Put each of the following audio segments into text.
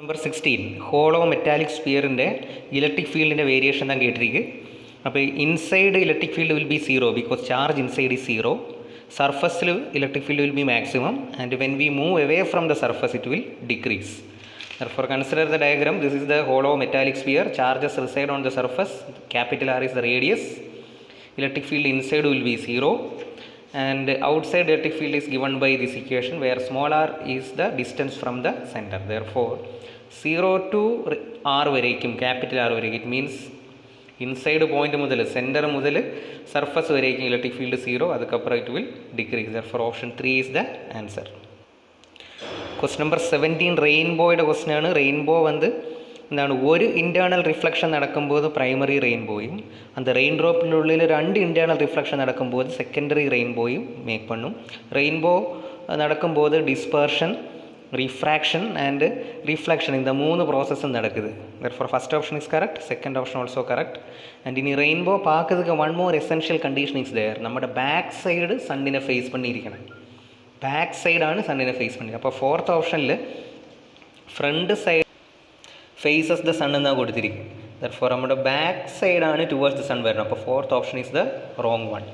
Number 16 hollow metallic സ്പിയറിൻ്റെ electric ഫീൽഡിൻ്റെ variation താൻ കേട്ടിരിക്കുക. അപ്പോൾ inside electric field will be zero because charge inside is zero. സർഫസിൽ electric field will be maximum and when we move away from the surface it will decrease. Therefore consider the diagram. This is the hollow metallic sphere. Charges reside on the surface. Capital R is the radius. Electric field inside will be zero and outside electric field is given by this equation where small r is the distance from the center. Therefore 0 to r വരേക്കും capital R വരേക്കും it means inside point മുതൽ centre മുതൽ surface വരേക്കും electric field zero, അതുക്കപ്പുറം it will decrease. Therefore option 3 is the answer. Question number 17 റെയിൻബോയുടെ question ആണ്. Rainbow എന്താണ്, ഒരു ഇൻറ്റേർണൽ റിഫ്ലക്ഷൻ നടക്കുമ്പോൾ പ്രൈമറി റെയിൻബോയും அந்த ரெயின் ட்ராப்பினுള്ളിൽ രണ്ട് ഇൻറ്റേർണൽ റിഫ്ലക്ഷൻ നടക്കുമ്പോൾ സെക്കൻഡറി റെയിൻബോയും മേക്ക് പണ്ണും. റെയിൻബോ നടക്കുമ്പോൾ ഡിസ്പേർഷൻ, റിഫ്രാക്ഷൻ ആൻഡ് റിഫ്ലക്ഷൻ இந்த மூணு ப்ராசஸும் நடக்குது. therefore first option is correct, second option also correct. and ഇനി റെയിൻബോ பார்க்கிறதுக்கு one more essential condition is there. നമ്മുടെ ബാക്ക് സൈഡ് സണ്ണിനെ ഫേസ് பண்ணிയിരിക്കണം. ബാക്ക് സൈഡാണ് സണ്ണിനെ ഫേസ് பண்ணிയിരിക്കുന്നത്. അപ്പോൾ ഫോർത്ത് ഓപ്ഷനിൽ front side faces the sun എന്നാണ് കൊടുത്തിരിക്കും. therefore നമ്മുടെ ബാക്ക് സൈഡാണ് ടുവേർഡ്സ് ദ സൺ വരണം. അപ്പോൾ fourth option is the wrong one.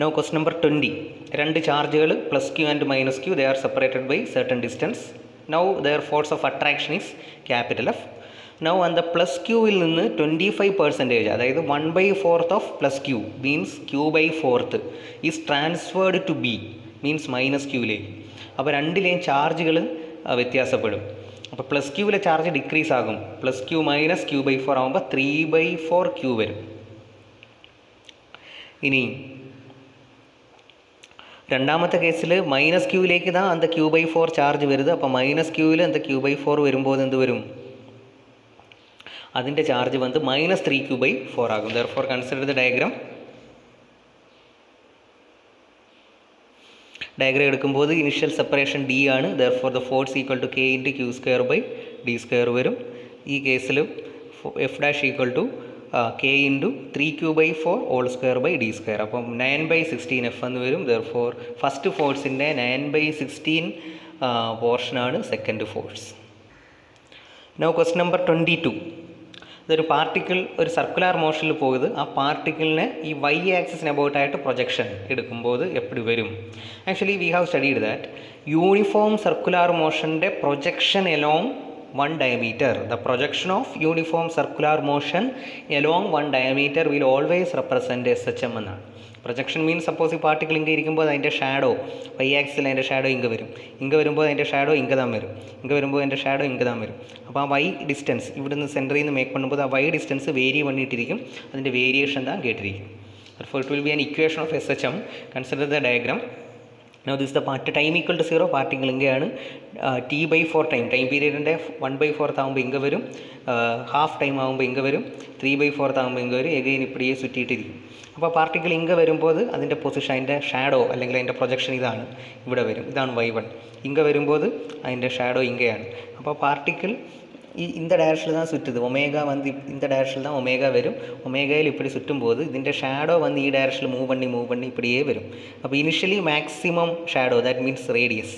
Now question number 20. രണ്ട് ചാർജുകൾ plus Q and minus Q, they are separated by certain distance. Now their force of attraction is capital F. Now அந்த plus ക്യൂവിൽ നിന്ന് 25%, അതായത് 1/4 of plus Q means Q/4 is transferred to B means minus ക്യൂവിലേക്ക്. അപ്പോൾ രണ്ടിലെയും ചാർജുകൾ വ്യത്യാസപ്പെടും. അപ്പോൾ പ്ലസ് ക്യൂവിലെ ചാർജ് ഡിക്രീസ് ആകും. പ്ലസ് ക്യൂ മൈനസ് Q/4 ആകുമ്പോൾ 3/4 ക്യൂ വരും. ഇനി രണ്ടാമത്തെ കേസിൽ മൈനസ് ക്യൂവിലേക്ക് தான் அந்த Q/4 ചാർജ് വരുന്നത്. അപ്പോൾ മൈനസ് ക്യൂവിൽ அந்த Q/4 വരുമ്പോൾ എന്ത് വരും, അതിൻ്റെ ചാർജ് -3 Q/4 ആകും. therefore consider the diagram. Diagram എടുക്കുമ്പോൾ ഇനിഷ്യൽ സെപ്പറേഷൻ ഡി ആണ്. therefore the force equal to K into Q²/D² വരും. ഈ കേസിൽ F' equal to K into 3Q/4 whole² അപ്പം 9/16 F എന്ന് വരും. therefore ഫസ്റ്റ് ഫോഴ്സിൻ്റെ 9/16 പോർഷനാണ് second force. Now question number 22. ഇതൊരു പാർട്ടിക്കിൾ ഒരു സർക്കുലർ മോഷനിൽ പോയത്, ആ പാർട്ടിക്കിളിനെ ഈ വൈ ആക്സിസിന് അബൌട്ടായിട്ട് പ്രൊജക്ഷൻ എടുക്കുമ്പോൾ എപ്പടി വരും. Actually we have studied that uniform circular മോഷൻ്റെ projection along one diameter. The projection of uniform circular motion along one diameter will always represent SHM എന്നാണ്. പ്രൊജക്ഷൻ മീൻസ് സപ്പോസ് ഈ പാർട്ടിക്കിൾ ഇങ്ങനെ ഇരിക്കുമ്പോൾ അതിൻ്റെ ഷാഡോ വൈ ആക്സിൽ അതിൻ്റെ shadow ഇങ്ങ് വരും, ഇങ്ങ് വരുമ്പോൾ അതിൻ്റെ ഷാഡോ ഇങ്ങ് താൻ വരും, ഇങ്ങ് വരുമ്പോൾ അതിൻ്റെ ഷാഡോ ഇങ്ങ് താൻ വരും. അപ്പോൾ ആ വൈ ഡിസ്റ്റൻസ് ഇവിടുന്ന് സെൻറ്ററിൽ നിന്ന് മേക്ക് பண்ணுമ്പോൾ ആ വൈ ഡിസ്റ്റൻസ് വേരി பண்ணிട്ടിരിക്കും. അതിൻ്റെ വേരിയേഷൻ താൻ കേട്ടിരിക്കും. therefore it will be an equation of SHM. consider the diagram. Now this is the part time equal to 0, particle ഇങ്ങനെയാണ്. T/4 ടൈം പീരീഡിൻ്റെ 1/4 ആകുമ്പോൾ ഇങ്ങ് വരും, ഹാഫ് ടൈം ആകുമ്പോൾ ഇങ്ങ് വരും, 3/4 ആകുമ്പോൾ ഇങ്ങ് വരും, എഗെയിൻ ഇപ്പടിയെ ചുറ്റിയിട്ടിരിക്കും. അപ്പോൾ പാർട്ടിക്കിൾ ഇങ്ങ് വരുമ്പോൾ അതിൻ്റെ പൊസിഷൻ, അതിൻ്റെ ഷാഡോ അല്ലെങ്കിൽ അതിൻ്റെ പ്രൊജക്ഷൻ ഇതാണ്, ഇവിടെ വരും. ഇതാണ് y1. ഇങ്ങ് വരുമ്പോൾ അതിൻ്റെ ഷാഡോ ഇങ്ങനെയാണ്. അപ്പോൾ പാർട്ടിക്കിൾ இந்த டேரக்ஷனில் தான் சுற்றுது. ஒமேகா இந்த டேரக்ஷனில் தான் ஒமேகா வரும். ஒமேகாவில் இப்படி சுற்றும் போது ഇതിൻ്റെ ഷാഡോ ഈ ഡയറക്ഷനിൽ മൂവ് பண்ணி இப்படியே വരും. അപ്പോൾ initially maximum shadow that means radius,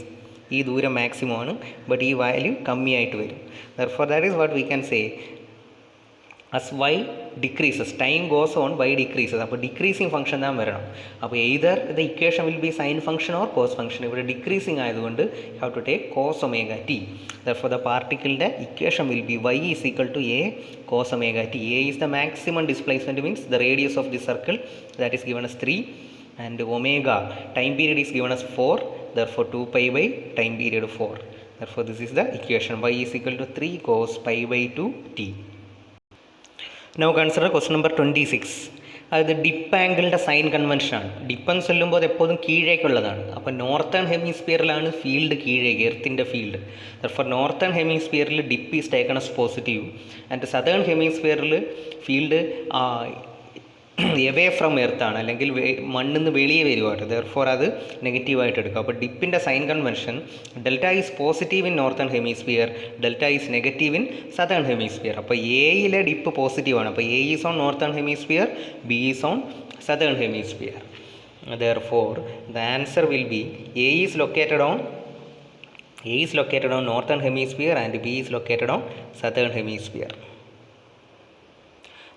ഈ ദൂരം മാക്സിമം ആണ്, ബട്ട് ഈ വാല്യൂ കമ്മിയായിട്ട് വരും. therefore that is what we can say as y decreases, time goes on, y decreases. അപ്പോൾ ഡിക്രീസിങ് ഫംഗ്ഷൻ താൻ വരണം. അപ്പോൾ either the equation will be sine function or cos function. ഇവിടെ ഡിക്രീസിങ് ആയതുകൊണ്ട് you have to take cos ωt. therefore the particle equation will be y is equal to a cos ωt. A is the maximum displacement means the radius of the circle, that is given as 3, and omega time period is given as 4, therefore 2π/ time period 4. therefore this is the equation, y is equal to 3 cos π/2 t. Now consider question number 26. അത് dip ആംഗിളിൻ്റെ sign കൺവെൻഷനാണ്. ഡിപ്പെന്ന് ചൊല്ലുമ്പോൾ അത് എപ്പോഴും കീഴേക്കുള്ളതാണ്. അപ്പോൾ northern ഹെമിസ്ഫിയറിലാണ് field കീഴേക്ക്, എർത്തിൻ്റെ field. therefore northern ഹെമിസ്ഫിയറിൽ dip is taken as positive and southern ഹെമിസ്ഫിയറിൽ ഫീൽഡ് എവേ ഫ്രം എർത്താണ്, അല്ലെങ്കിൽ മണ്ണിൽ നിന്ന് വെളിയെ വരുവാണ്. therefore അത് നെഗറ്റീവായിട്ട് എടുക്കും. അപ്പോൾ ഡിപ്പിൻ്റെ sign convention delta is positive in northern hemisphere, delta is negative in southern hemisphere. അപ്പോൾ എയിലെ ഡിപ്പ് പോസിറ്റീവാണ്. അപ്പോൾ A is on northern hemisphere, B is on southern hemisphere. therefore the answer will be A is located on A is located on northern hemisphere and B is located on southern hemisphere.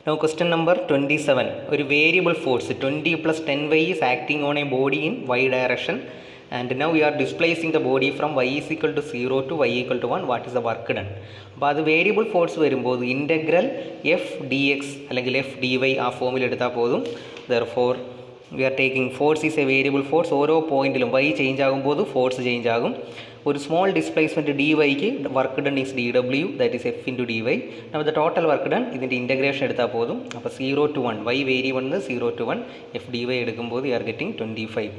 Now question number 27. A variable force 20 plus 10y is acting on a body in y direction, and now we are displacing the body from y is equal to 0 to y equal to 1. What is the work done? അപ്പോൾ അത് variable force വരുമ്പോൾ integral F D X അല്ലെങ്കിൽ F D Y ആ ഫോമിൽ എടുത്താൽ പോതും. Therefore we are taking force is a variable force. ഓരോ പോയിന്റിലും വൈ ചേഞ്ച് ആകുമ്പോൾ ഫോഴ്സ് ചേഞ്ച് ആകും. ഒരു സ്മോൾ ഡിസ്പ്ലേസ്മെൻറ്റ് ഡി വൈക്ക് work done is D W, that is F into D Y. നമ്മൾ ദ ടോട്ടൽ വർക്ക് ഡൺ ഇതിൻ്റെ integration എടുത്താൽ പോതും. അപ്പോൾ 0 to 1 Y variable 0 to 1 F D Y എടുക്കുമ്പോൾ വി ആർ ഗെറ്റിംഗ് 25.